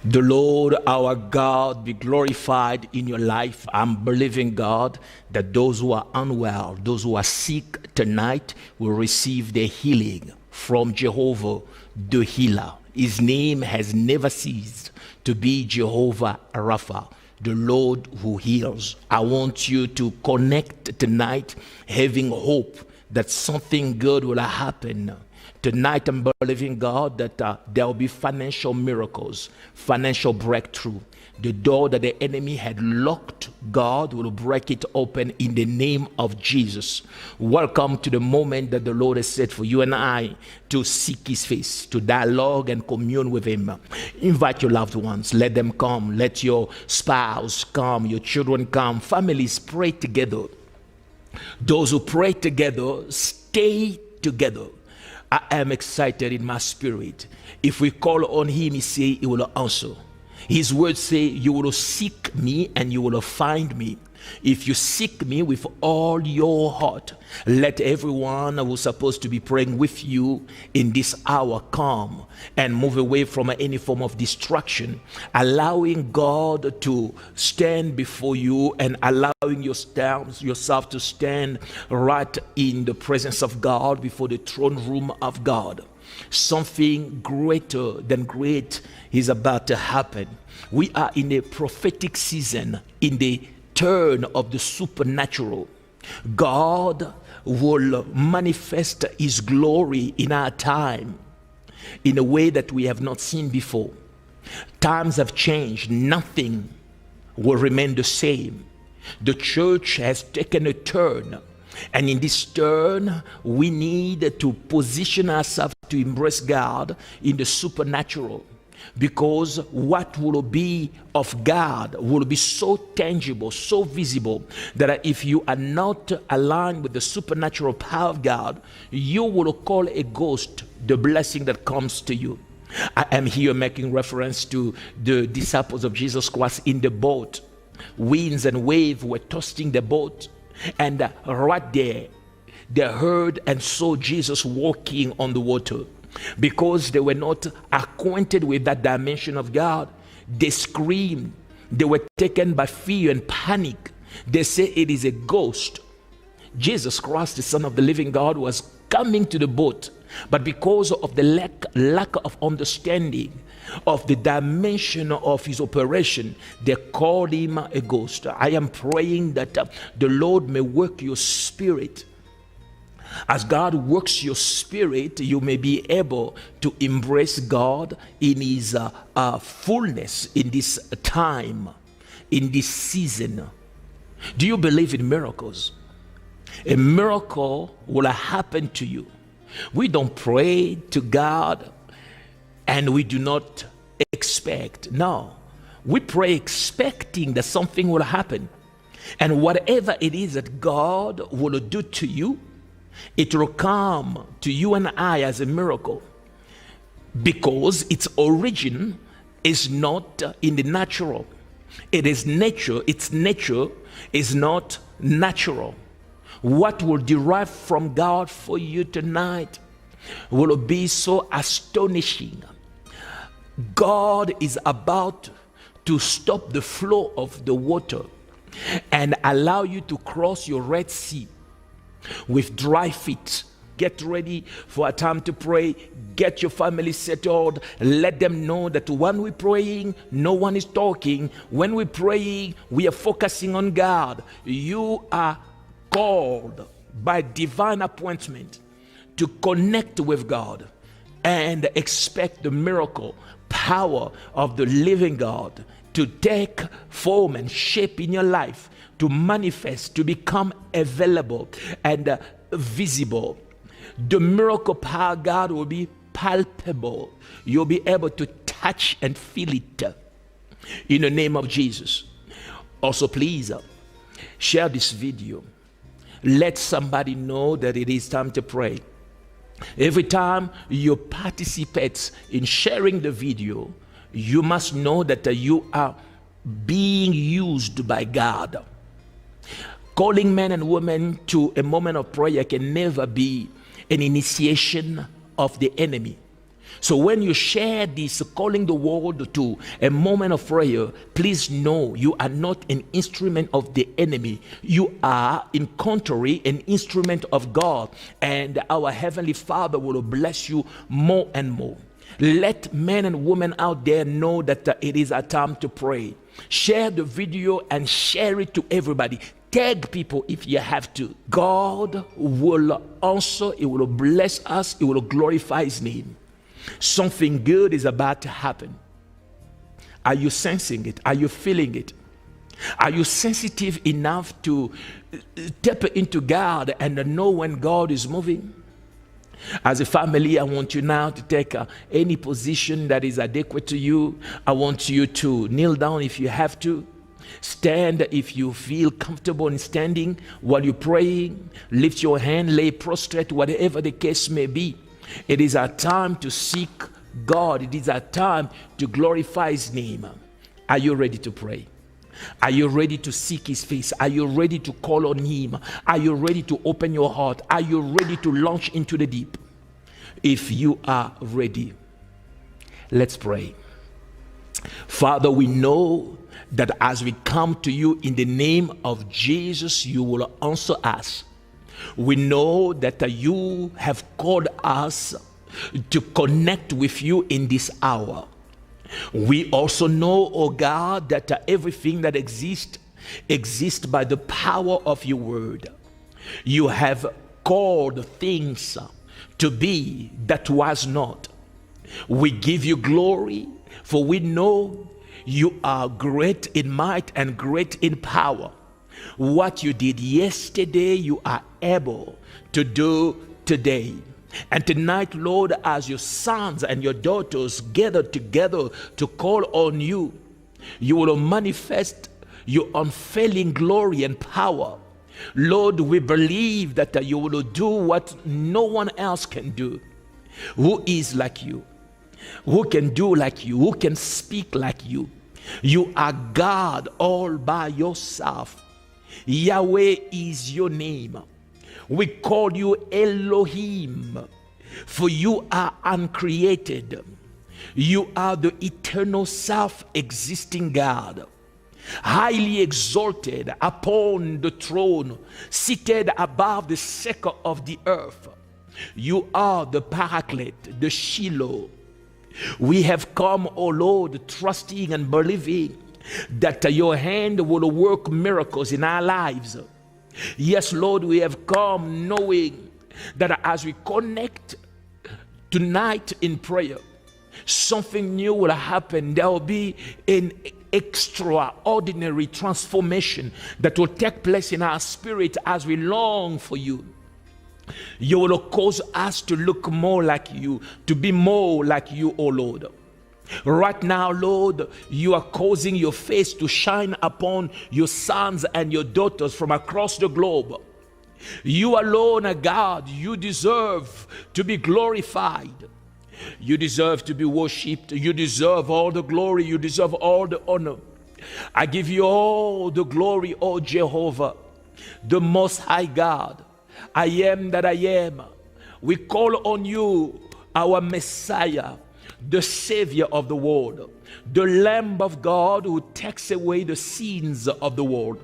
The Lord our God be glorified in your life. I'm believing, God, that those who are unwell, those who are sick tonight will receive their healing from Jehovah the healer. His name has never ceased to be Jehovah Rapha, the Lord who heals. I want you to connect tonight having hope that something good will happen. Tonight, I'm believing, God, that there will be financial miracles, financial breakthrough. The door that the enemy had locked, God will break it open in the name of Jesus. Welcome to the moment that the Lord has set for you and I to seek his face, to dialogue and commune with him. Invite your loved ones. Let them come. Let your spouse come, your children come. Families pray together. Those who pray together, stay together. I am excited in my spirit. If we call on him, he say he will answer. His words say, you will seek me and you will find me. If you seek me with all your heart, let everyone who's supposed to be praying with you in this hour come and move away from any form of distraction, allowing God to stand before you and allowing yourself to stand right in the presence of God before the throne room of God. Something greater than great is about to happen. We are in a prophetic season, in the turn of the supernatural. God will manifest his glory in our time in a way that we have not seen before. Times have changed. Nothing will remain the same. The church has taken a turn, and in this turn we need to position ourselves to embrace God in the supernatural, because what will be of God will be so tangible, so visible, that if you are not aligned with the supernatural power of God, you will call a ghost the blessing that comes to you. I am here making reference to the disciples of Jesus Christ in the boat. Winds and waves were tossing the boat, and right there they heard and saw Jesus walking on the water. Because they were not acquainted with that dimension of God, they screamed. They were taken by fear and panic. They say it is a ghost. Jesus Christ, the Son of the living God, was coming to the boat, but because of the lack of understanding of the dimension of his operation, they called him a ghost. I am praying that the Lord may work your spirit. As God works your spirit, you may be able to embrace God in his fullness in this time, in this season. Do you believe in miracles? A miracle will happen to you. We don't pray to God and we do not expect. No, we pray expecting that something will happen. And whatever it is that God will do to you, it will come to you and I as a miracle, because its origin is not in the natural. It is nature. Its nature is not natural. What will derive from God for you tonight will be so astonishing. God is about to stop the flow of the water and allow you to cross your Red Sea with dry feet. Get ready for a time to pray. Get your family settled. Let them know that when we're praying, no one is talking. When we're praying, we are focusing on God. You are called by divine appointment to connect with God and expect the miracle power of the living God to take form and shape in your life, to manifest, to become available and visible. The miracle power of God will be palpable. You'll be able to touch and feel it in the name of Jesus. Also, please share this video. Let somebody know that it is time to pray. Every time you participate in sharing the video, you must know that you are being used by God. Calling men and women to a moment of prayer can never be an initiation of the enemy. So when you share this, calling the world to a moment of prayer, please know you are not an instrument of the enemy. You are, in contrary, an instrument of God. And our Heavenly Father will bless you more and more. Let men and women out there know that it is a time to pray. Share the video and share it to everybody. Tag people if you have to. God will answer. It will bless us. It will glorify His name. Something good is about to happen. Are you sensing it? Are you feeling it? Are you sensitive enough to tap into God and know when God is moving? As a family, I want you now to take any position that is adequate to you. I want you to kneel down if you have to. Stand if you feel comfortable in standing while you're praying. Lift your hand, lay prostrate, whatever the case may be. It is our time to seek God. It is our time to glorify His name. Are you ready to pray? Are you ready to seek His face? Are you ready to call on Him? Are you ready to open your heart? Are you ready to launch into the deep? If you are ready, let's pray. Father, we know that as we come to you in the name of Jesus, you will answer us. We know that you have called us to connect with you in this hour. We also know, oh God, that everything that exists by the power of your word. You have called things to be that was not. We give you glory, for we know you are great in might and great in power. What you did yesterday, you are able to do today. And tonight, Lord, as your sons and your daughters gather together to call on you, you will manifest your unfailing glory and power. Lord, we believe that you will do what no one else can do. Who is like you? Who can do like you? Who can speak like you? You are God all by yourself. Yahweh is your name. We call you Elohim, for you are uncreated. You are the eternal self-existing God, highly exalted upon the throne, seated above the circle of the earth. You are the Paraclete, the Shiloh. We have come, O Lord, trusting and believing that your hand will work miracles in our lives. Yes, Lord, we have come knowing that as we connect tonight in prayer, something new will happen. There will be an extraordinary transformation that will take place in our spirit as we long for you. You will cause us to look more like you, to be more like you, O Lord. Right now, Lord, you are causing your face to shine upon your sons and your daughters from across the globe. You alone are God. You deserve to be glorified. You deserve to be worshipped. You deserve all the glory. You deserve all the honor. I give you all the glory, O Jehovah, the Most High God. I am that I am. We call on you, our Messiah, the Savior of the world, the Lamb of God who takes away the sins of the world.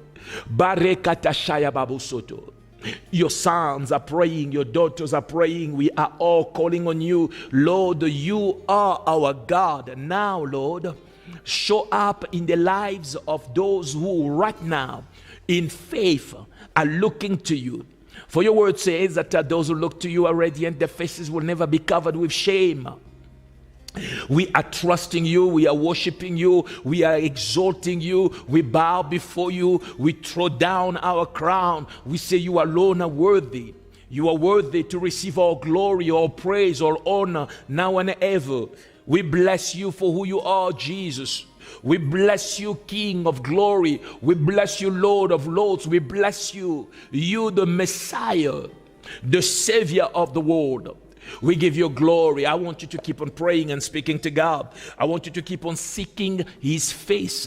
Your sons are praying, your daughters are praying. We are all calling on you. Lord, you are our God. Now, Lord, show up in the lives of those who right now, in faith, are looking to you. For your word says that those who look to you are radiant, their faces will never be covered with shame. We are trusting you, we are worshiping you, we are exalting you, we bow before you, we throw down our crown, we say you alone are worthy. You are worthy to receive all glory, all praise, all honor, now and ever. We bless you for who you are, Jesus. We bless you, King of glory. We bless you, Lord of lords. We bless you, you the Messiah, the Savior of the world. We give you glory. I want you to keep on praying and speaking to God. I want you to keep on seeking his face.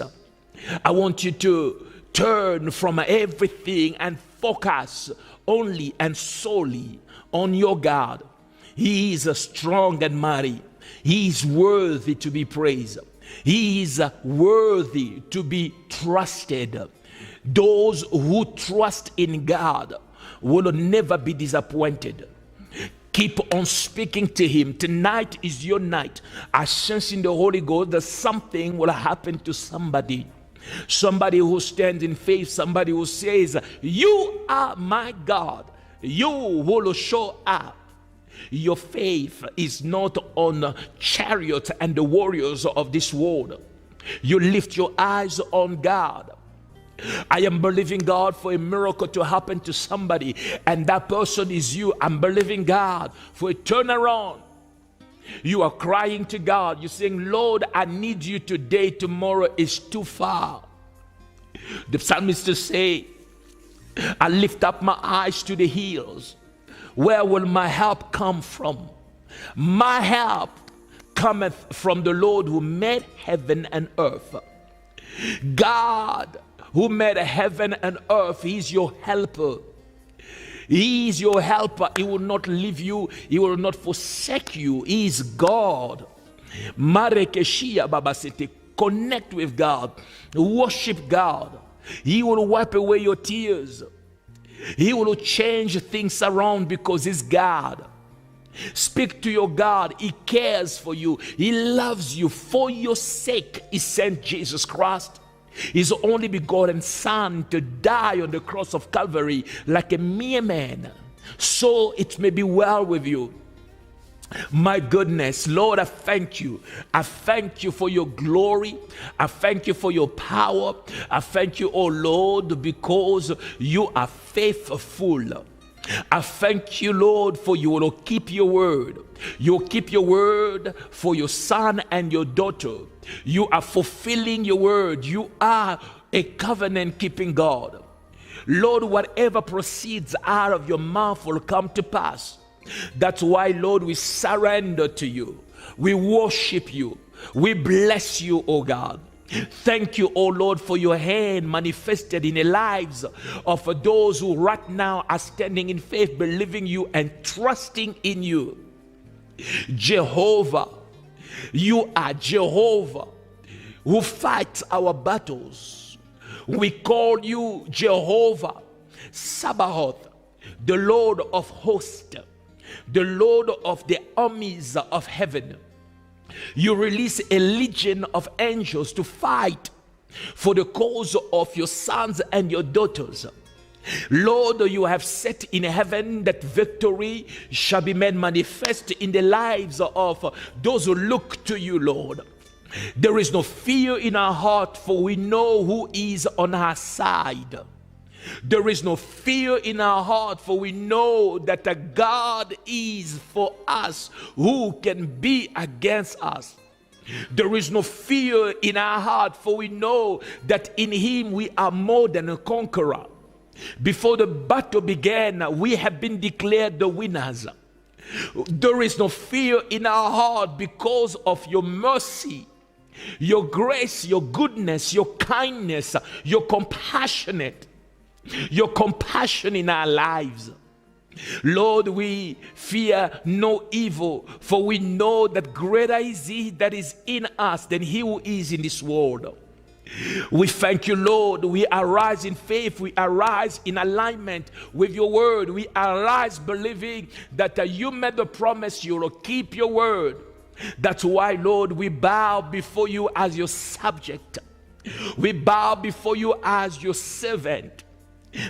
I want you to turn from everything and focus only and solely on your God. He is strong and mighty. He is worthy to be praised. He is worthy to be trusted. Those who trust in God will never be disappointed. Keep on speaking to him. Tonight is your night. I sense in the Holy Ghost that something will happen to somebody. Somebody who stands in faith, somebody who says, you are my God. You will show up. Your faith is not on chariots and the warriors of this world. You lift your eyes on God. I am believing God for a miracle to happen to somebody, and that person is you. I'm believing God for a turnaround. You are crying to God. You're saying, Lord, I need you today. Tomorrow is too far. The psalmist say, I lift up my eyes to the hills. Where will my help come from? My help cometh from the Lord who made heaven and earth. God who made heaven and earth, he is your helper. He is your helper. He will not leave you. He will not forsake you. He is God. Marekeshia Babasete. Connect with God. Worship God. He will wipe away your tears. He will change things around because he's God. Speak to your God. He cares for you. He loves you. For your sake, he sent Jesus Christ, his only begotten Son, to die on the cross of Calvary like a mere man, so it may be well with you. My goodness, Lord, I thank you. I thank you for your glory. I thank you for your power. I thank you, oh Lord, because you are faithful. I thank you, Lord, for you will keep your word. You'll keep your word for your son and your daughter. You are fulfilling your word. You are a covenant-keeping God. Lord, whatever proceeds out of your mouth will come to pass. That's why, Lord, we surrender to you. We worship you. We bless you, oh God. Thank you, oh Lord, for your hand manifested in the lives of those who right now are standing in faith, believing you and trusting in you. Jehovah, you are Jehovah who fights our battles. We call you Jehovah Sabaoth, the Lord of hosts, the Lord of the armies of heaven. You release a legion of angels to fight for the cause of your sons and your daughters. Lord, you have set in heaven that victory shall be made manifest in the lives of those who look to you, Lord. There is no fear in our heart, for we know who is on our side. There is no fear in our heart, for we know that a God is for us. Who can be against us? There is no fear in our heart, for we know that in him we are more than a conqueror. Before the battle began, we have been declared the winners. There is no fear in our heart because of your mercy, your grace, your goodness, your kindness, your compassion in our lives. Lord, we fear no evil, for we know that greater is he that is in us than he who is in this world. We thank you, Lord. We arise in faith. We arise in alignment with your word. We arise believing that you made the promise you will keep your word. That's why, Lord, we bow before you as your subject. We bow before you as your servant.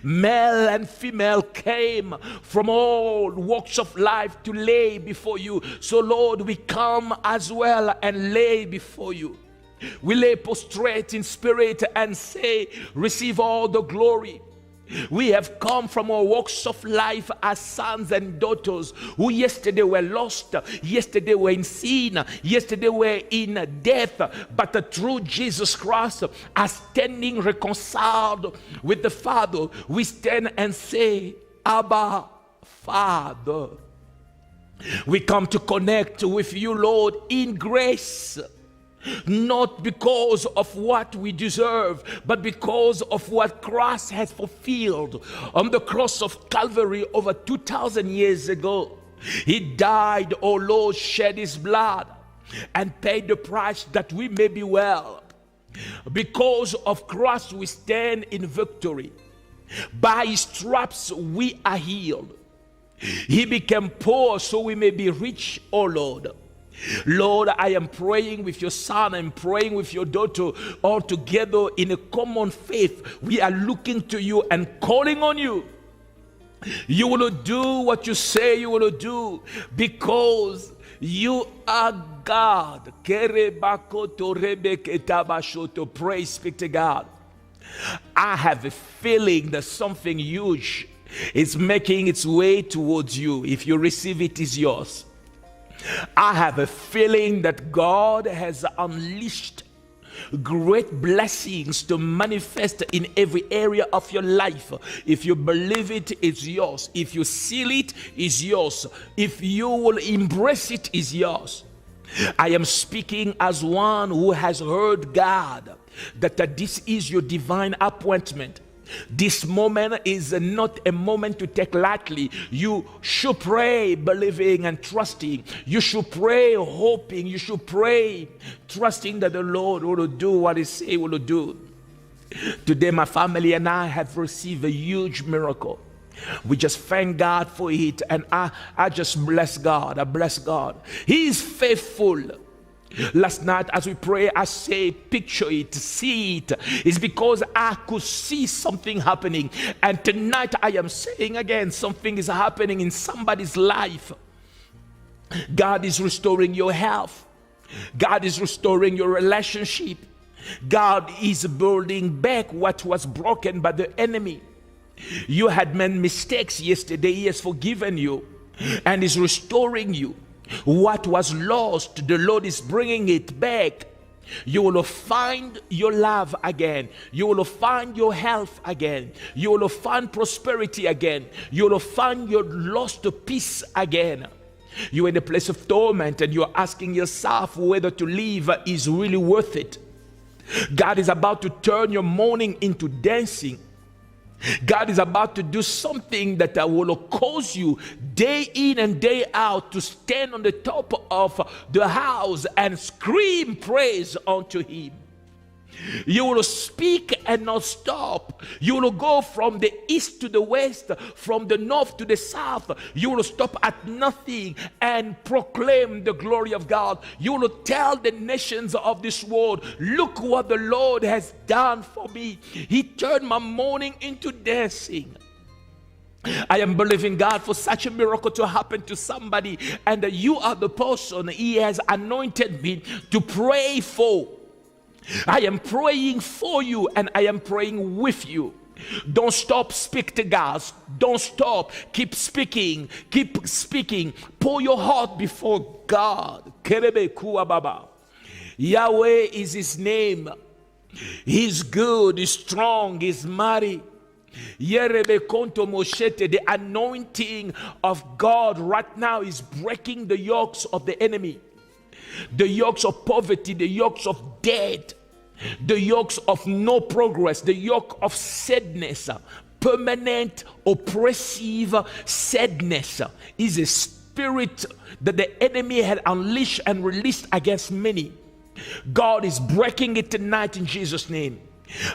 Male and female came from all walks of life to lay before you. So, Lord, we come as well and lay before you. We lay prostrate in spirit and say, receive all the glory. We have come from our walks of life as sons and daughters who yesterday were lost, yesterday were in sin, yesterday were in death, but through Jesus Christ are standing reconciled with the Father. We stand and say, Abba, Father. We come to connect with you, Lord, in grace. Not because of what we deserve, but because of what Christ has fulfilled on the cross of Calvary over 2,000 years ago. He died, oh Lord, shed his blood. and paid the price that we may be well. Because of Christ we stand in victory. By his stripes we are healed. He became poor so we may be rich, oh Lord. Lord, I am praying with your son, I'm praying with your daughter, all together in a common faith. We are looking to you and calling on you. You will do what you say you will do, because you are God. Pray, speak to God. I have a feeling that something huge is making its way towards you. If you receive it, it's yours. I have a feeling that God has unleashed great blessings to manifest in every area of your life. If you believe it, it's yours. If you seal it, it's yours. If you will embrace it, it's yours. I am speaking as one who has heard God, that this is your divine appointment. This moment is not a moment to take lightly. You should pray believing and trusting. You should pray hoping. You should pray trusting that the Lord will do what he says he will do. Today my family and I have received a huge miracle. We just thank God for it, and I just bless God. I bless God. He is faithful. Last night as we pray, I say picture it, see it. It's because I could see something happening. And tonight I am saying again, something is happening in somebody's life. God is restoring your health. God is restoring your relationship. God is building back what was broken by the enemy. You had made mistakes yesterday. He has forgiven you and is restoring you. What was lost, the Lord is bringing it back. You will find your love again. You will find your health again. You will find prosperity again. You will find your lost peace again. You're in a place of torment and you're asking yourself whether to live is really worth it. God is about to turn your mourning into dancing. God is about to do something that will cause you day in and day out to stand on the top of the house and scream praise unto him. You will speak and not stop. You will go from the east to the west, from the north to the south. You will stop at nothing and proclaim the glory of God. You will tell the nations of this world, look what the Lord has done for me. He turned my mourning into dancing. I am believing God for such a miracle to happen to somebody, and you are the person he has anointed me to pray for. I am praying for you and I am praying with you. Don't stop, speak to God. Don't stop, keep speaking, keep speaking. Pour your heart before God. Yahweh is his name. He's good, he's strong, he's mighty. The anointing of God right now is breaking the yokes of the enemy. The yokes of poverty, the yokes of death, the yokes of no progress, the yoke of sadness, permanent oppressive sadness is a spirit that the enemy had unleashed and released against many. God is breaking it tonight in Jesus' name.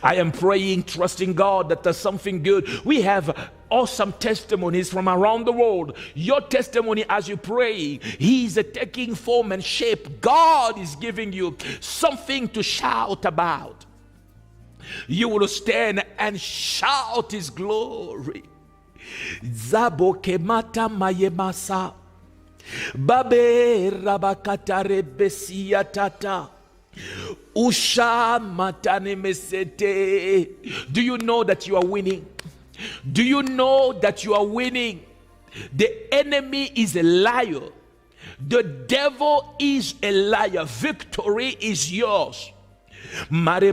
I am praying, trusting God that there's something good. We have awesome testimonies from around the world. Your testimony as you pray, he is taking form and shape. God is giving you something to shout about. You will stand and shout his glory. Zabokemata mayemasa babe rabakata rebesia tata. Usha matane mesete. Do you know that you are winning? Do you know that you are winning? The enemy is a liar. The devil is a liar. Victory is yours. Carry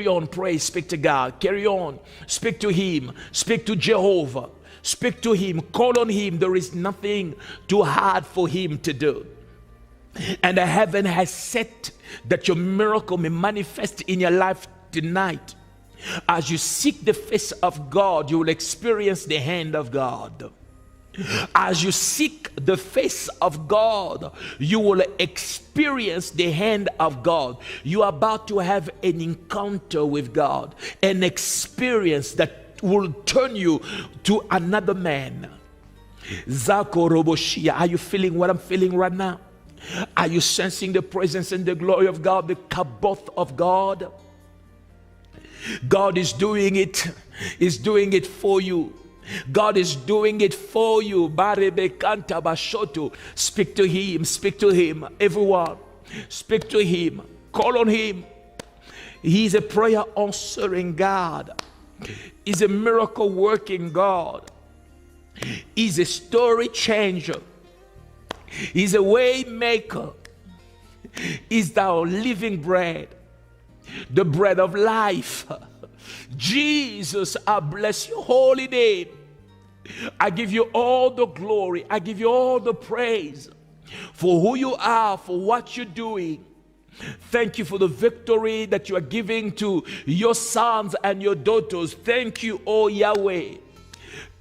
on, pray, speak to God. Carry on, speak to him, speak to Jehovah. Speak to him, call on him. There is nothing too hard for him to do. And the heaven has set that your miracle may manifest in your life tonight. As you seek the face of God, you will experience the hand of God. As you seek the face of God, you will experience the hand of God. You are about to have an encounter with God, an experience that will turn you to another man. Zako Roboshia, are you feeling what I'm feeling right now? Are you sensing the presence and the glory of God, the kaboth of God? God is doing it. He's doing it for you. God is doing it for you. Speak to him. Speak to him. Everyone, speak to him. Call on him. He's a prayer answering God. He's a miracle working God. He's a story changer. He's a way maker. He's our living bread, the bread of life. Jesus, I bless your holy name. I give you all the glory. I give you all the praise for who you are, for what you're doing. Thank you for the victory that you are giving to your sons and your daughters. Thank you, oh Yahweh.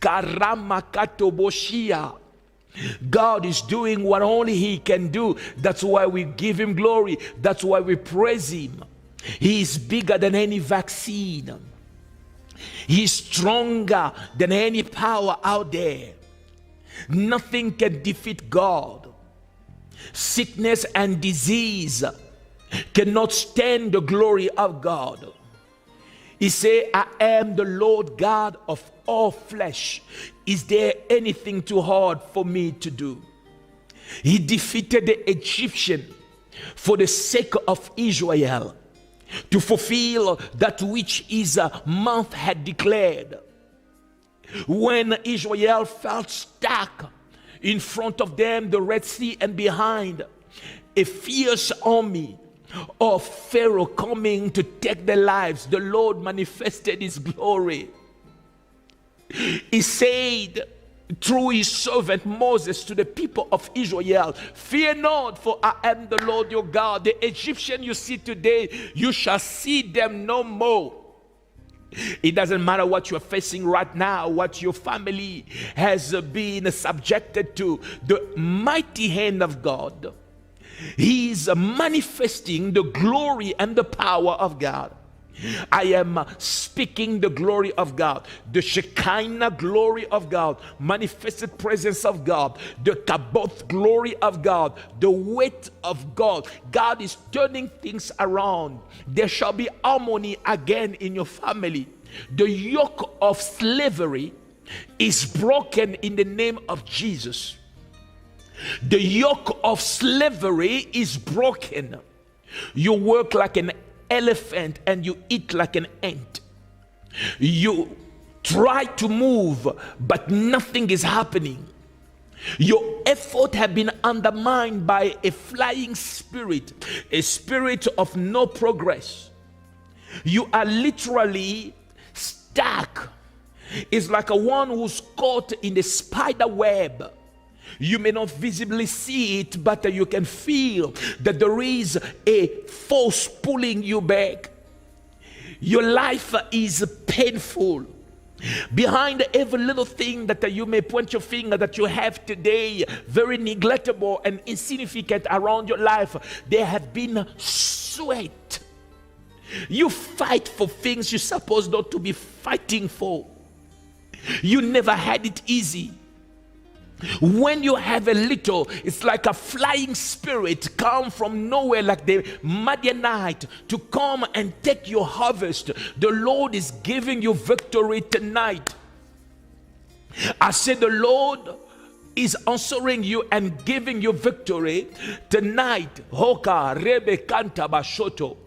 Karamakatoboshia. God is doing what only he can do. That's why we give him glory. That's why we praise him. He is bigger than any vaccine. He's stronger than any power out there. Nothing can defeat God. Sickness and disease cannot stand the glory of God. He said, I am the Lord God of all flesh. Is there anything too hard for me to do? He defeated the Egyptian for the sake of Israel, to fulfill that which his mouth had declared. When Israel felt stuck in front of them, the Red Sea, and behind a fierce army of Pharaoh coming to take their lives, the Lord manifested his glory. He said through his servant Moses to the people of Israel, fear not, for I am the Lord your God. The Egyptian you see today, you shall see them no more. It doesn't matter what you're facing right now, what your family has been subjected to. The mighty hand of God, he is manifesting the glory and the power of God. I am speaking the glory of God, the Shekinah glory of God, manifested presence of God, the Kaboth glory of God, the weight of God. God is turning things around. There shall be harmony again in your family. The yoke of slavery is broken in the name of Jesus. The yoke of slavery is broken. You work like an elephant and you eat like an ant. You try to move, but nothing is happening. Your effort have been undermined by a flying spirit, a spirit of no progress. You are literally stuck. It's like a one who's caught in the spider web. You may not visibly see it, but you can feel that there is a force pulling you back. Your life is painful. Behind every little thing that you may point your finger that you have today, very neglectable and insignificant around your life, there have been sweat. You fight for things you're supposed not to be fighting for. You never had it easy. When you have a little, it's like a flying spirit come from nowhere, like the Midianite, to come and take your harvest. The Lord is giving you victory tonight. I said the Lord is answering you and giving you victory tonight. Hoka Rebe Kanta Bashoto.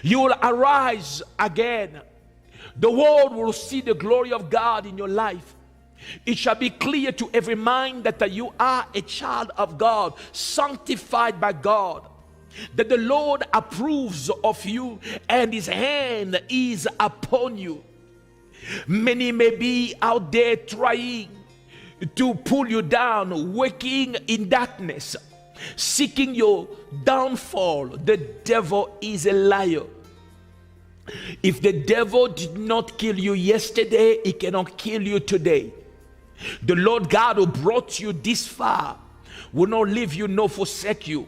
You will arise again. The world will see the glory of God in your life. It shall be clear to every mind that you are a child of God, sanctified by God, that the Lord approves of you and his hand is upon you. Many may be out there trying to pull you down, working in darkness, seeking your downfall. The devil is a liar. If the devil did not kill you yesterday, he cannot kill you today. The Lord God who brought you this far will not leave you nor forsake you.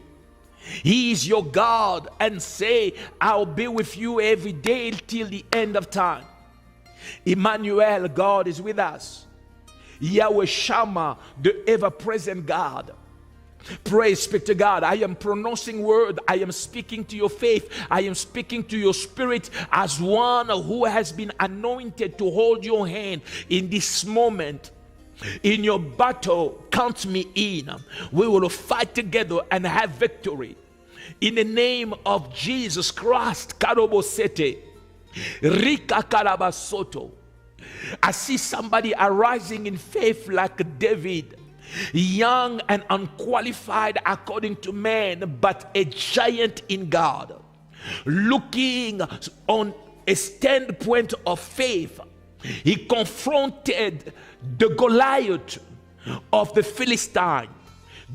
He is your God, and say, I'll be with you every day till the end of time. Emmanuel, God is with us. Yahweh Shammah, the ever-present God. Praise be to God. I am pronouncing word. I am speaking to your faith. I am speaking to your spirit as one who has been anointed to hold your hand in this moment. In your battle, count me in. We will fight together and have victory. In the name of Jesus Christ. Karobosete. Rika Karabasoto. I see somebody arising in faith like David. Young and unqualified according to man, but a giant in God. Looking on a standpoint of faith, he confronted the Goliath of the Philistine,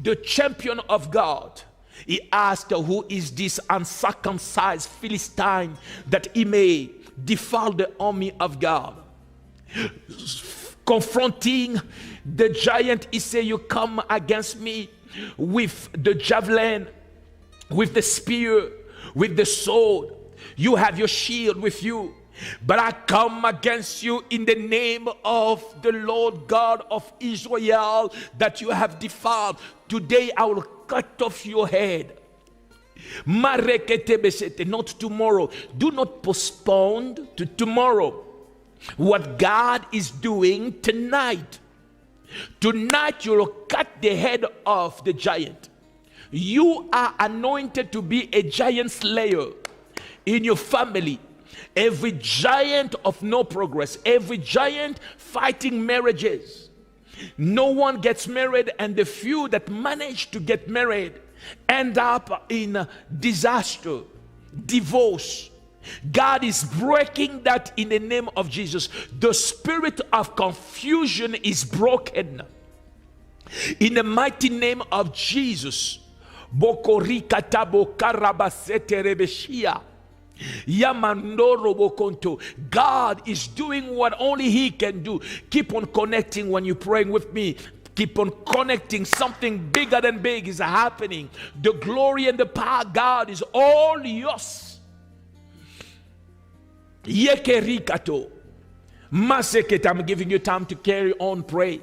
the champion of God. He asked, who is this uncircumcised Philistine that he may defile the army of God? Confronting the giant, he said, you come against me with the javelin, with the spear, with the sword. You have your shield with you. But I come against you in the name of the Lord God of Israel that you have defiled. Today I will cut off your head. Not tomorrow. Do not postpone to tomorrow what God is doing tonight. Tonight you will cut the head of the giant. You are anointed to be a giant slayer in your family. Every giant of no progress, every giant fighting marriages. No one gets married, and the few that manage to get married end up in disaster, divorce. God is breaking that in the name of Jesus. The spirit of confusion is broken in the mighty name of Jesus. God is doing what only He can do. Keep on connecting when you're praying with me. Keep on connecting. Something bigger than big is happening. The glory and the power of God is all yours. Yekerikato. Maseket, I'm giving you time to carry on, pray.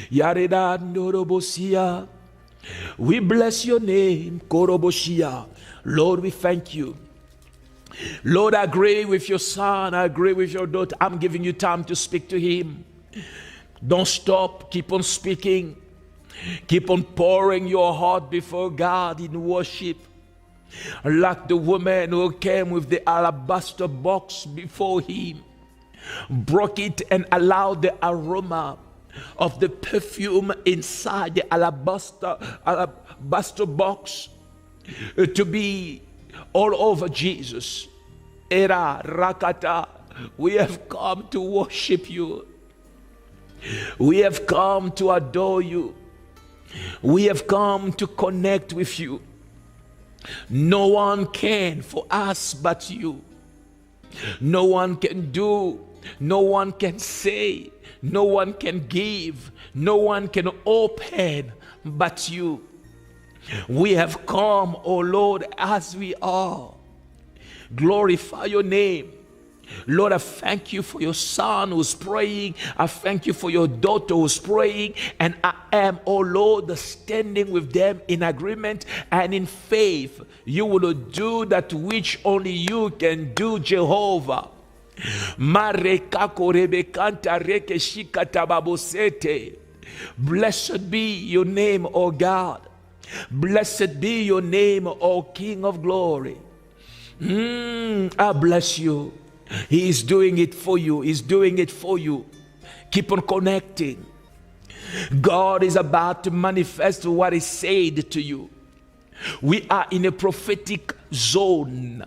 Yareda Norobosia. We bless your name, Koroboshia. Lord, we thank you. Lord, I agree with your son. I agree with your daughter. I'm giving you time to speak to him. Don't stop. Keep on speaking. Keep on pouring your heart before God in worship. Like the woman who came with the alabaster box before him, broke it and allowed the aroma of the perfume inside the alabaster box to be all over Jesus. Era Rakata, we have come to worship you. We have come to adore you. We have come to connect with you. No one can for us but you. No one can do, no one can say, no one can give, no one can open but you. We have come, O Lord, as we are. Glorify your name. Lord, I thank you for your son who's praying. I thank you for your daughter who's praying. And I am, oh Lord, standing with them in agreement and in faith. You will do that which only you can do, Jehovah. Blessed be your name, O God. Blessed be your name, O King of glory. I bless you. He is doing it for you. He's doing it for you. Keep on connecting. God is about to manifest what He said to you. We are in a prophetic zone.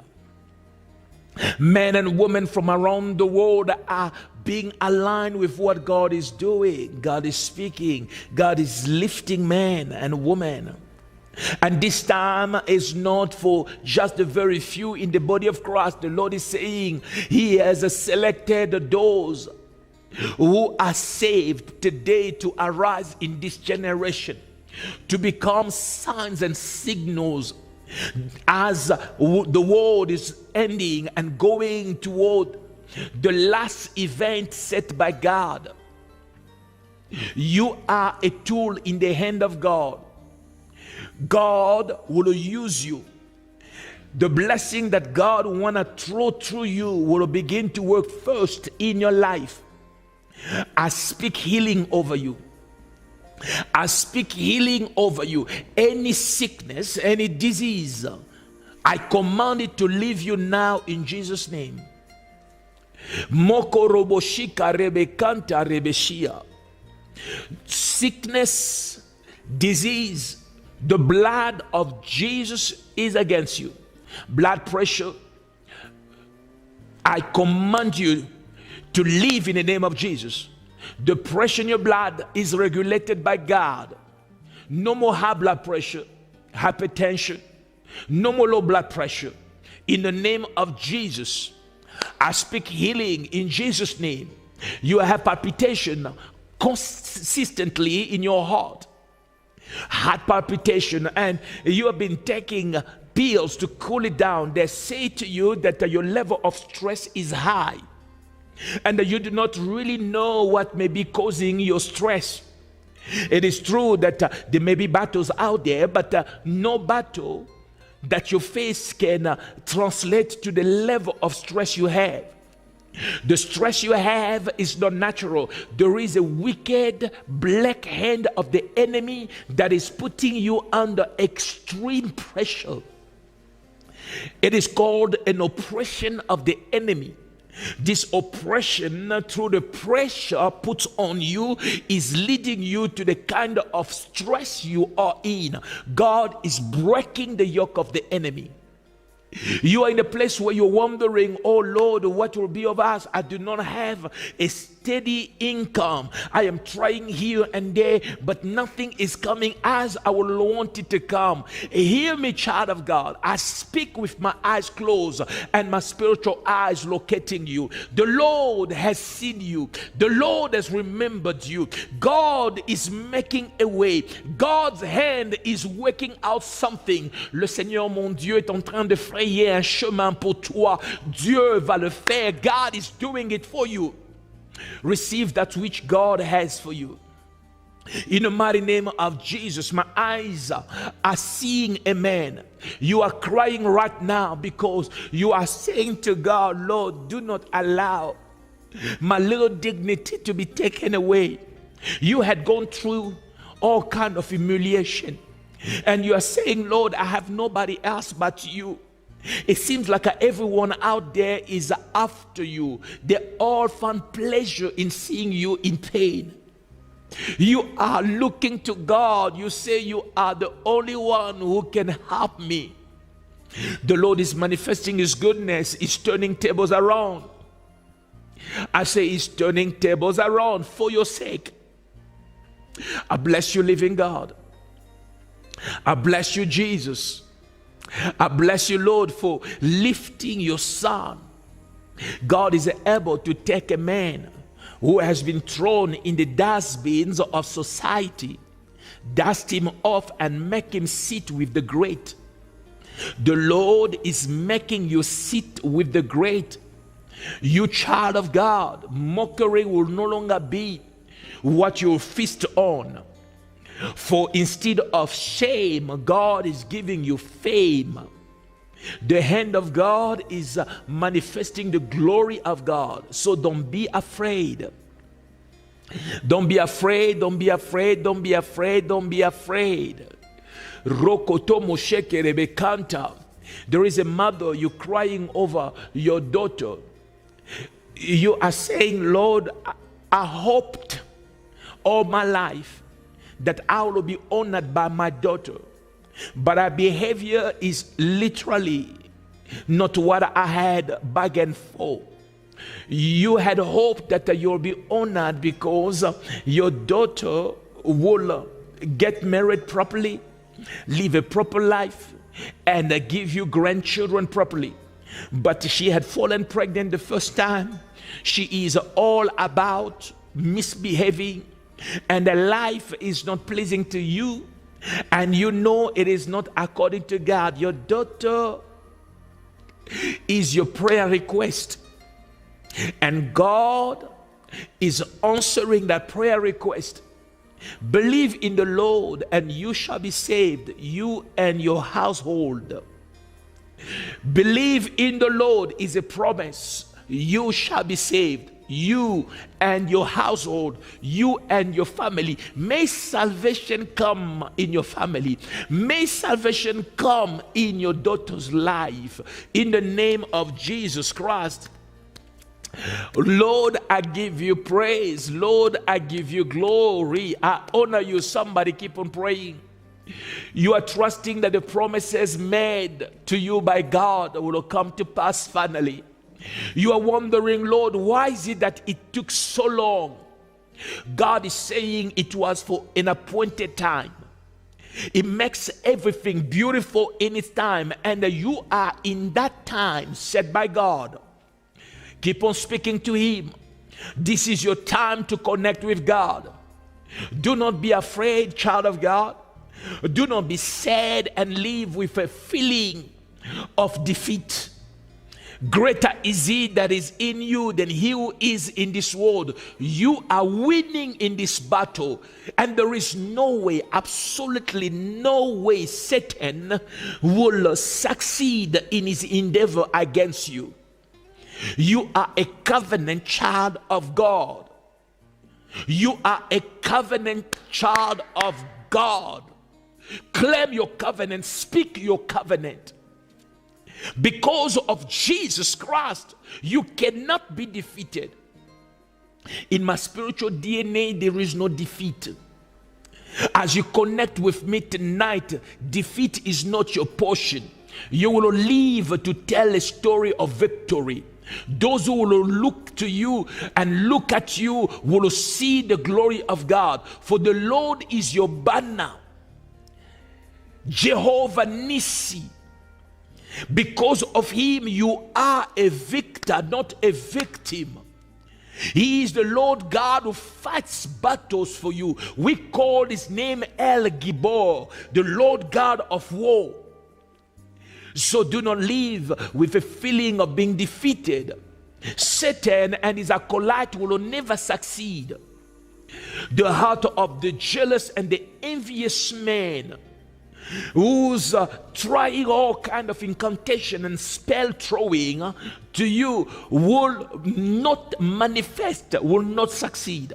Men and women from around the world are being aligned with what God is doing. God is speaking. God is lifting men and women. And this time is not for just the very few in the body of Christ. The Lord is saying He has selected those who are saved today to arise in this generation, to become signs and signals as the world is ending and going toward the last event set by God. You are a tool in the hand of God. God will use you. The blessing that God want to throw through you will begin to work first in your life. I speak healing over you. I speak healing over you. Any sickness, any disease, I command it to leave you now in Jesus' name. Moko roboshika rebekanta rebeshia. Sickness, disease, the blood of Jesus is against you. Blood pressure, I command you to live in the name of Jesus. The pressure in your blood is regulated by God. No more high blood pressure, hypertension, no more low blood pressure. In the name of Jesus, I speak healing in Jesus' name. You have palpitation consistently in your heart palpitation, and you have been taking pills to cool it down. They say to you that your level of stress is high and that you do not really know what may be causing your stress. It is true that there may be battles out there, but no battle that you face can translate to the level of stress you have. The stress you have is not natural. There is a wicked black hand of the enemy that is putting you under extreme pressure. It is called an oppression of the enemy. This oppression through the pressure put on you is leading you to the kind of stress you are in. God is breaking the yoke of the enemy. You are in a place where you're wondering, oh Lord, what will be of us? I do not have a steady income. I am trying here and there, but nothing is coming as I would want it to come. Hear me, child of God. I speak with my eyes closed and my spiritual eyes locating you. The Lord has seen you. The Lord has remembered you. God is making a way. God's hand is working out something. Le Seigneur, mon Dieu, est en train de frayer un chemin pour toi. Dieu va le faire. God is doing it for you. Receive that which God has for you. In the mighty name of Jesus, my eyes are seeing a man. You are crying right now because you are saying to God, Lord, do not allow my little dignity to be taken away. You had gone through all kind of humiliation, and you are saying, Lord, I have nobody else but you. It seems like everyone out there is after you. They all find pleasure in seeing you in pain. You are looking to God. You say you are the only one who can help me. The Lord is manifesting His goodness. He's turning tables around. I say He's turning tables around for your sake. I bless you, living God. I bless you, Jesus. I bless you, Lord, for lifting your son. God is able to take a man who has been thrown in the dustbins of society, dust him off and make him sit with the great. The Lord is making you sit with the great. You child of God, mockery will no longer be what you feast on. For instead of shame, God is giving you fame. The hand of God is manifesting the glory of God. So don't be afraid. Don't be afraid, don't be afraid, don't be afraid, don't be afraid. Rokotomo sheke rebekanta. There is a mother, you're crying over your daughter. You are saying, Lord, I hoped all my life that I will be honored by my daughter, but her behavior is literally not what I had bargained for. You had hoped that you'll be honored because your daughter will get married properly, live a proper life, and give you grandchildren properly. But she had fallen pregnant the first time. She is all about misbehaving, and the life is not pleasing to you, and you know it is not according to God. Your daughter is your prayer request, and God is answering that prayer request. Believe in the Lord and you shall be saved, you and your household. Believe in the Lord is a promise. You shall be saved, you and your household, you and your family. May salvation come in your family. May salvation come in your daughter's life. In the name of Jesus Christ. Lord, I give you praise. Lord, I give you glory. I honor you. Somebody keep on praying. You are trusting that the promises made to you by God will come to pass finally. You are wondering, Lord, why is it that it took so long? God is saying it was for an appointed time. It makes everything beautiful in its time, and you are in that time set by God. Keep on speaking to Him. This is your time to connect with God. Do not be afraid, child of God. Do not be sad and live with a feeling of defeat. Greater is He that is in you than he who is in this world. You are winning in this battle, and there is no way, absolutely no way Satan will succeed in his endeavor against you. You are a covenant child of God. You are a covenant child of God. Claim your covenant, speak your covenant. Because of Jesus Christ, you cannot be defeated. In my spiritual DNA, there is no defeat. As you connect with me tonight, defeat is not your portion. You will live to tell a story of victory. Those who will look to you and look at you will see the glory of God. For the Lord is your banner. Jehovah Nissi. Because of Him, you are a victor, not a victim. He is the Lord God who fights battles for you. We call His name El Gibor, the Lord God of war. So do not live with a feeling of being defeated. Satan and his acolyte will never succeed. The heart of the jealous and the envious man, who's trying all kind of incantation and spell throwing to you, will not manifest, will not succeed.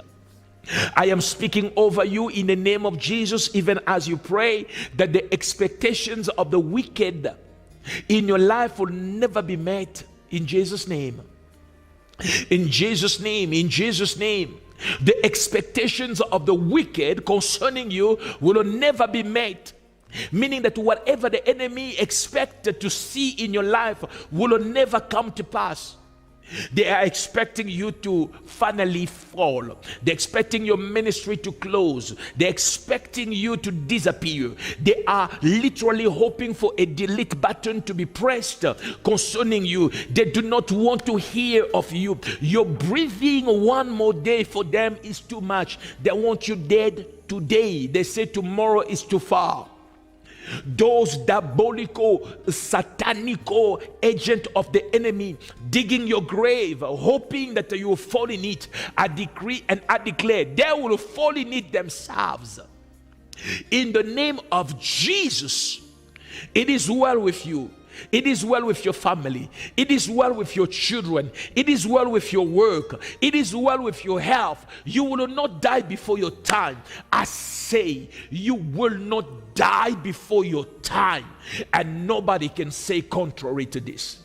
I am speaking over you in the name of Jesus, even as you pray, that the expectations of the wicked in your life will never be met. In Jesus' name. In Jesus' name. In Jesus' name. The expectations of the wicked concerning you will never be met. Meaning that whatever the enemy expected to see in your life will never come to pass. They are expecting you to finally fall. They're expecting your ministry to close. They're expecting you to disappear. They are literally hoping for a delete button to be pressed concerning you. They do not want to hear of you. Your breathing one more day for them is too much. They want you dead today. They say tomorrow is too far. Those diabolical, satanical agent of the enemy digging your grave, hoping that you will fall in it. I decree and I declare they will fall in it themselves. In the name of Jesus, it is well with you. It is well with your family. It is well with your children. It is well with your work. It is well with your health. You will not die before your time. I say you will not die before your time. And nobody can say contrary to this.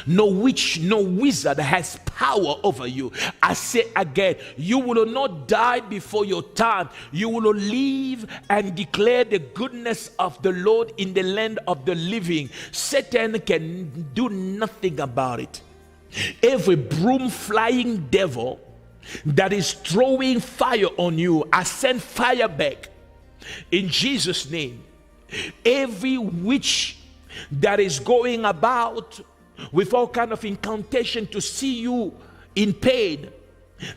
No witch, no wizard has power over you. I say again, you will not die before your time. You will live and declare the goodness of the Lord in the land of the living. Satan can do nothing about it. Every broom flying devil that is throwing fire on you, I send fire back in Jesus' name. Every witch that is going about with all kind of incantation to see you in pain,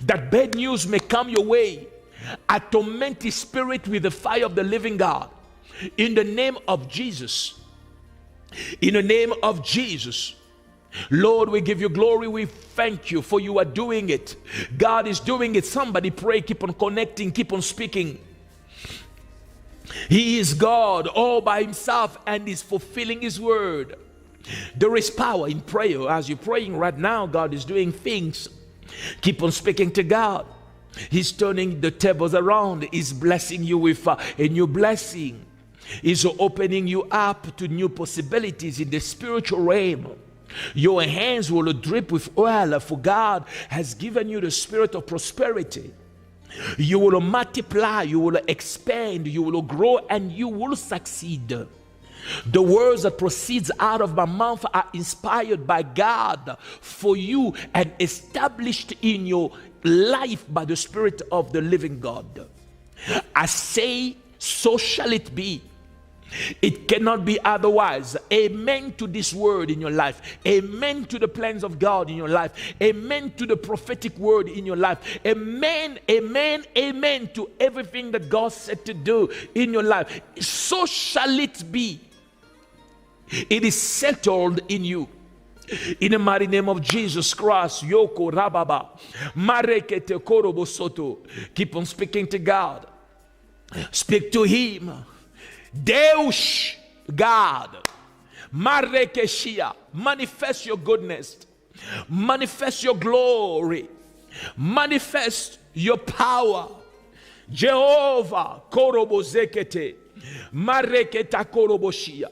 that bad news may come your way. I torment his spirit with the fire of the living God. In the name of Jesus. In the name of Jesus. Lord, we give you glory. We thank you for you are doing it. God is doing it. Somebody pray, keep on connecting, keep on speaking. He is God all by himself and is fulfilling his word. There is power in prayer. As you're praying right now, God is doing things. Keep on speaking to God. He's turning the tables around. He's blessing you with a new blessing. He's opening you up to new possibilities in the spiritual realm. Your hands will drip with oil, for God has given you the spirit of prosperity. You will multiply, you will expand, you will grow, and you will succeed. The words that proceeds out of my mouth are inspired by God for you and established in your life by the Spirit of the living God. I say, so shall it be. It cannot be otherwise. Amen to this word in your life. Amen to the plans of God in your life. Amen to the prophetic word in your life. Amen, amen, amen to everything that God said to do in your life. So shall it be. It is settled in you. In the mighty name of Jesus Christ, Yoko Rababa, Marekete Korobosoto. Keep on speaking to God. Speak to him. Deus, God, Marekeshia, manifest your goodness, manifest your glory, manifest your power. Jehovah, Korobozekete, Mareketa Koroboshia.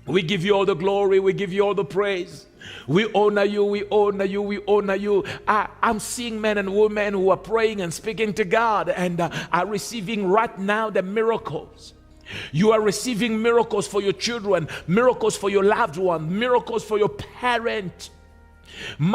We give you all the glory, we give you all the praise. We honor you, we honor you, we honor you. I'm seeing men and women who are praying and speaking to God and are receiving right now the miracles. You are receiving miracles for your children, miracles for your loved one, miracles for your parent. I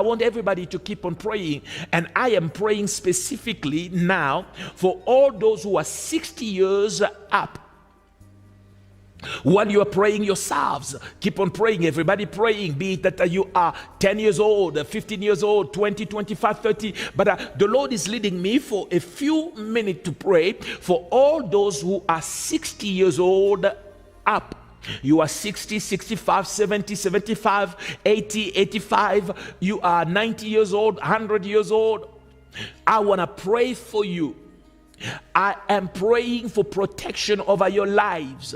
want everybody to keep on praying, and I am praying specifically now for all those who are 60 years up. While you are praying yourselves, keep on praying. Everybody praying, be it that you are 10 years old, 15 years old, 20, 25, 30. But the Lord is leading me for a few minutes to pray for all those who are 60 years old up. You are 60, 65, 70, 75, 80, 85. You are 90 years old, 100 years old. I want to pray for you. I am praying for protection over your lives.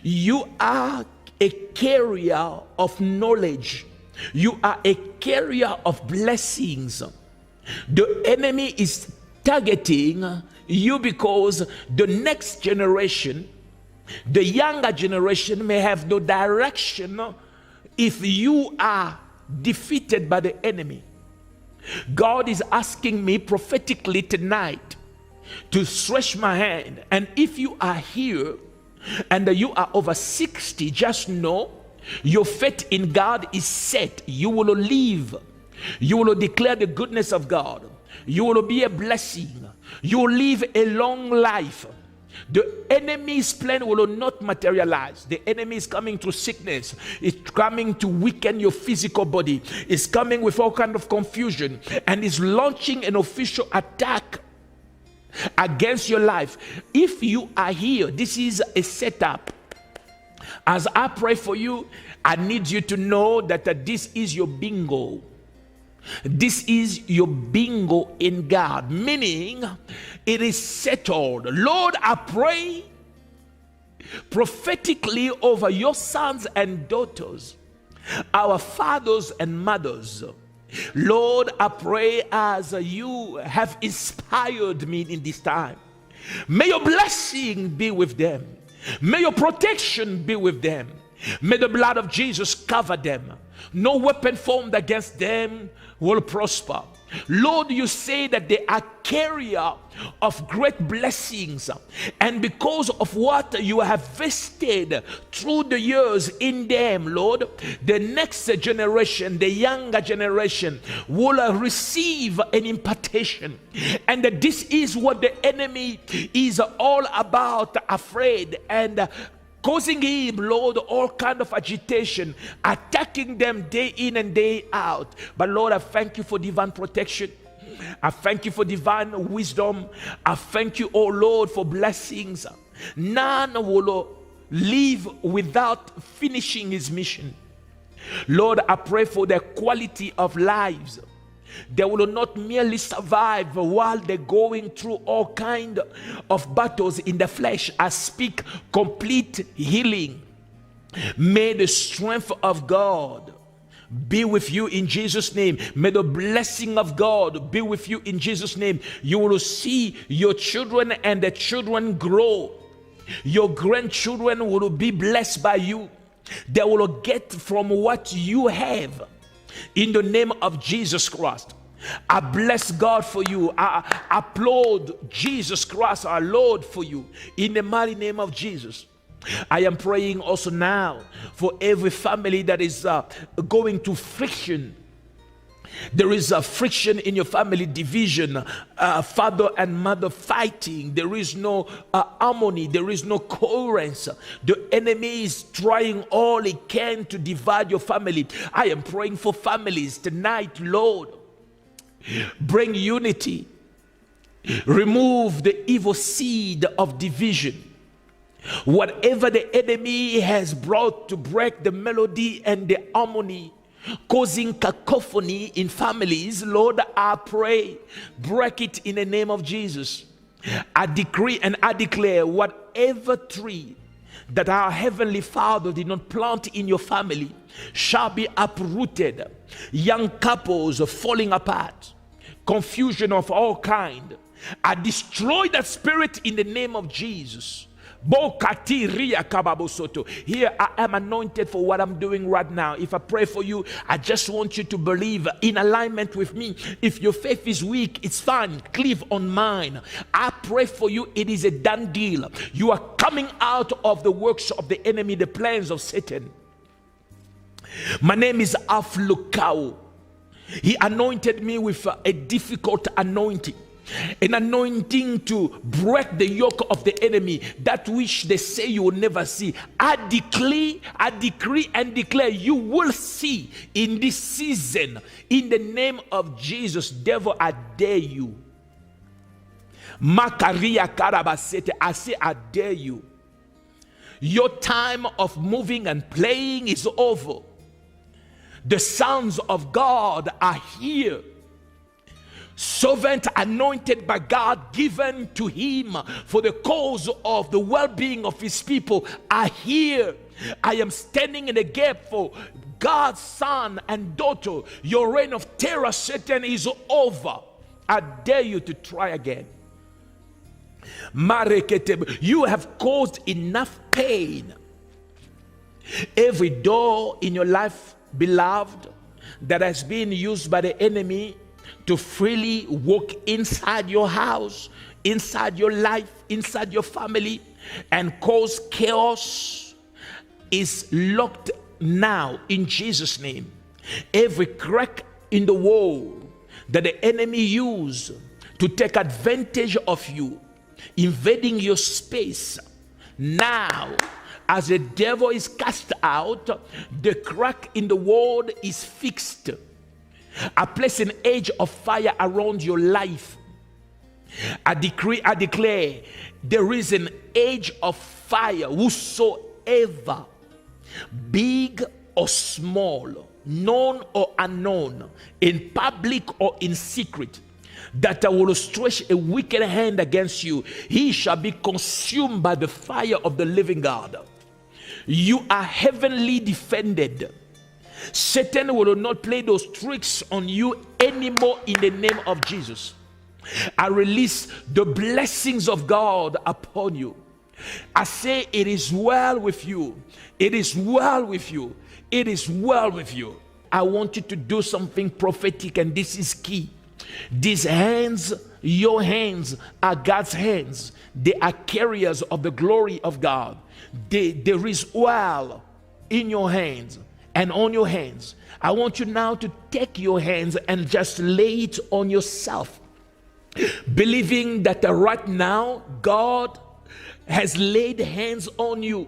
You are a carrier of knowledge. You are a carrier of blessings. The enemy is targeting you because the next generation, the younger generation, may have no direction if you are defeated by the enemy. God is asking me prophetically tonight to stretch my hand, and if you are here and you are over 60, just know your faith in God is set. You will live. You will declare the goodness of God. You will be a blessing. You will live a long life. The enemy's plan will not materialize. The enemy is coming through sickness. It's coming to weaken your physical body. It's coming with all kind of confusion, and is launching an official attack against your life. If you are here, this is a setup. As I pray for you, I need you to know that this is your bingo. This is your bingo in God, meaning it is settled. Lord, I pray prophetically over your sons and daughters, our fathers and mothers. Lord, I pray as you have inspired me in this time. May your blessing be with them. May your protection be with them. May the blood of Jesus cover them. No weapon formed against them will prosper. Lord, you say that they are carrier of great blessings, and because of what you have vested through the years in them, Lord, the next generation, the younger generation, will receive an impartation. And that this is what the enemy is all about, afraid and causing him, Lord, all kind of agitation, attacking them day in and day out. But Lord, I thank you for divine protection. I thank you for divine wisdom. I thank you, oh Lord, for blessings. None will live without finishing his mission. Lord, I pray for their quality of lives. They will not merely survive while they're going through all kind of battles in the flesh. I speak complete healing. May the strength of God be with you in Jesus' name. May the blessing of God be with you in Jesus' name. You will see your children and the children grow. Your grandchildren will be blessed by you. They will get from what you have. In the name of Jesus Christ, I bless God for you. I applaud Jesus Christ, our Lord, for you. In the mighty name of Jesus. I am praying also now for every family that is going to friction. There is a friction in your family, division, father and mother fighting. There is no harmony. There is no coherence. The enemy is trying all he can to divide your family. I am praying for families tonight, Lord. Bring unity. Remove the evil seed of division. Whatever the enemy has brought to break the melody and the harmony, causing cacophony in families, Lord, I pray, break it in the name of Jesus. I decree and I declare, whatever tree that our Heavenly Father did not plant in your family shall be uprooted. Young couples falling apart, confusion of all kind, I destroy that spirit in the name of Jesus. Here I am anointed for what I'm doing right now. If I pray for you, I just want you to believe in alignment with me. If your faith is weak, it's fine. Cleave on mine. I pray for you. It is a done deal. You are coming out of the works of the enemy, the plans of Satan. My name is Aflukau. He anointed me with a difficult anointing. An anointing to break the yoke of the enemy, that which they say you will never see. I decree and declare you will see in this season. In the name of Jesus, devil, I dare you. Makaria Karabasete, I say I dare you. Your time of moving and playing is over. The sons of God are here. Servant anointed by God, given to him for the cause of the well-being of his people, are here. I am standing in the gap for God's son and daughter. Your reign of terror, Satan, is over. I dare you to try again. You have caused enough pain. Every door in your life, beloved, that has been used by the enemy to freely walk inside your house, inside your life, inside your family, and cause chaos, is locked now in Jesus' name. Every crack in the wall that the enemy used to take advantage of you, invading your space, now, as the devil is cast out, the crack in the wall is fixed. I place an edge of fire around your life. I decree, I declare, there is an edge of fire, whosoever, big or small, known or unknown, in public or in secret, that I will stretch a wicked hand against you, he shall be consumed by the fire of the living God. You are heavenly defended. Satan will not play those tricks on you anymore in the name of Jesus. I release the blessings of God upon you. I say it is well with you. It is well with you. It is well with you. I want you to do something prophetic, and this is key. These hands, your hands, are God's hands. They are carriers of the glory of God. There is oil in your hands and on your hands. I want you now to take your hands and just lay it on yourself, believing that right now God has laid hands on you.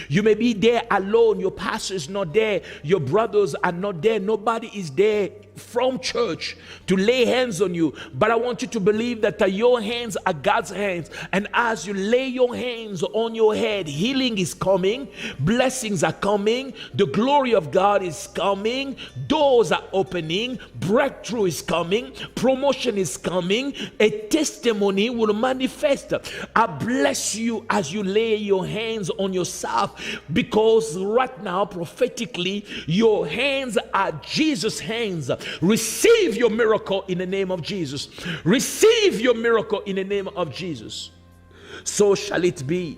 You may be there alone. Your pastor is not there. Your brothers are not there. Nobody is there from church to lay hands on you. But I want you to believe that your hands are God's hands. And as you lay your hands on your head, healing is coming. Blessings are coming. The glory of God is coming. Doors are opening. Breakthrough is coming. Promotion is coming. A testimony will manifest. I bless you as you lay your hands on yourself, because right now prophetically your hands are Jesus' hands. Receive your miracle in the name of Jesus. Receive your miracle in the name of Jesus. So shall it be.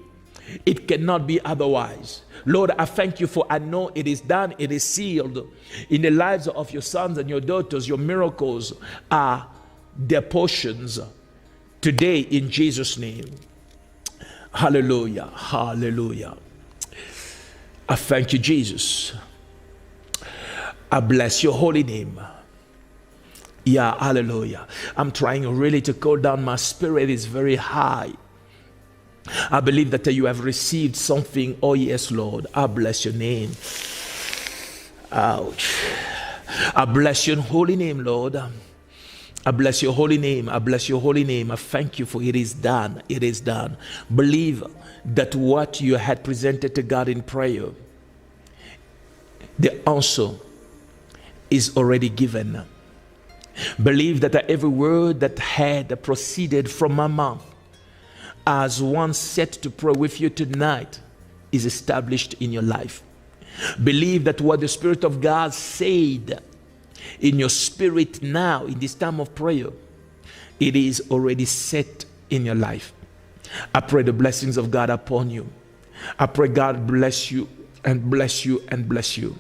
It cannot be otherwise. Lord, I thank you, for I know it is done. It is sealed in the lives of your sons and your daughters. Your miracles are their portions today in Jesus' name. Hallelujah. Hallelujah. I thank you, Jesus. I bless your holy name. Yeah, hallelujah. I'm trying really to cool down. My spirit is very high. I believe that you have received something. Oh yes, Lord. I bless your name. Ouch. I bless your holy name, Lord. I bless your holy name. I bless your holy name. I thank you, for it is done. It is done. Believe that what you had presented to God in prayer, the answer is already given. Believe that every word that had proceeded from my mouth as one set to pray with you tonight is established in your life. Believe that what the Spirit of God said in your spirit now, in this time of prayer, it is already set in your life. I pray the blessings of God upon you. I pray God bless you and bless you and bless you.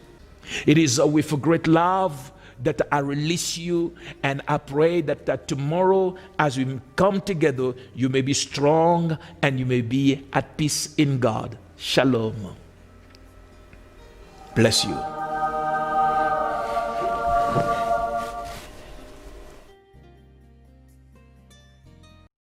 It is with a great love that I release you, and I pray that tomorrow as we come together, you may be strong and you may be at peace in God. Shalom. Bless you.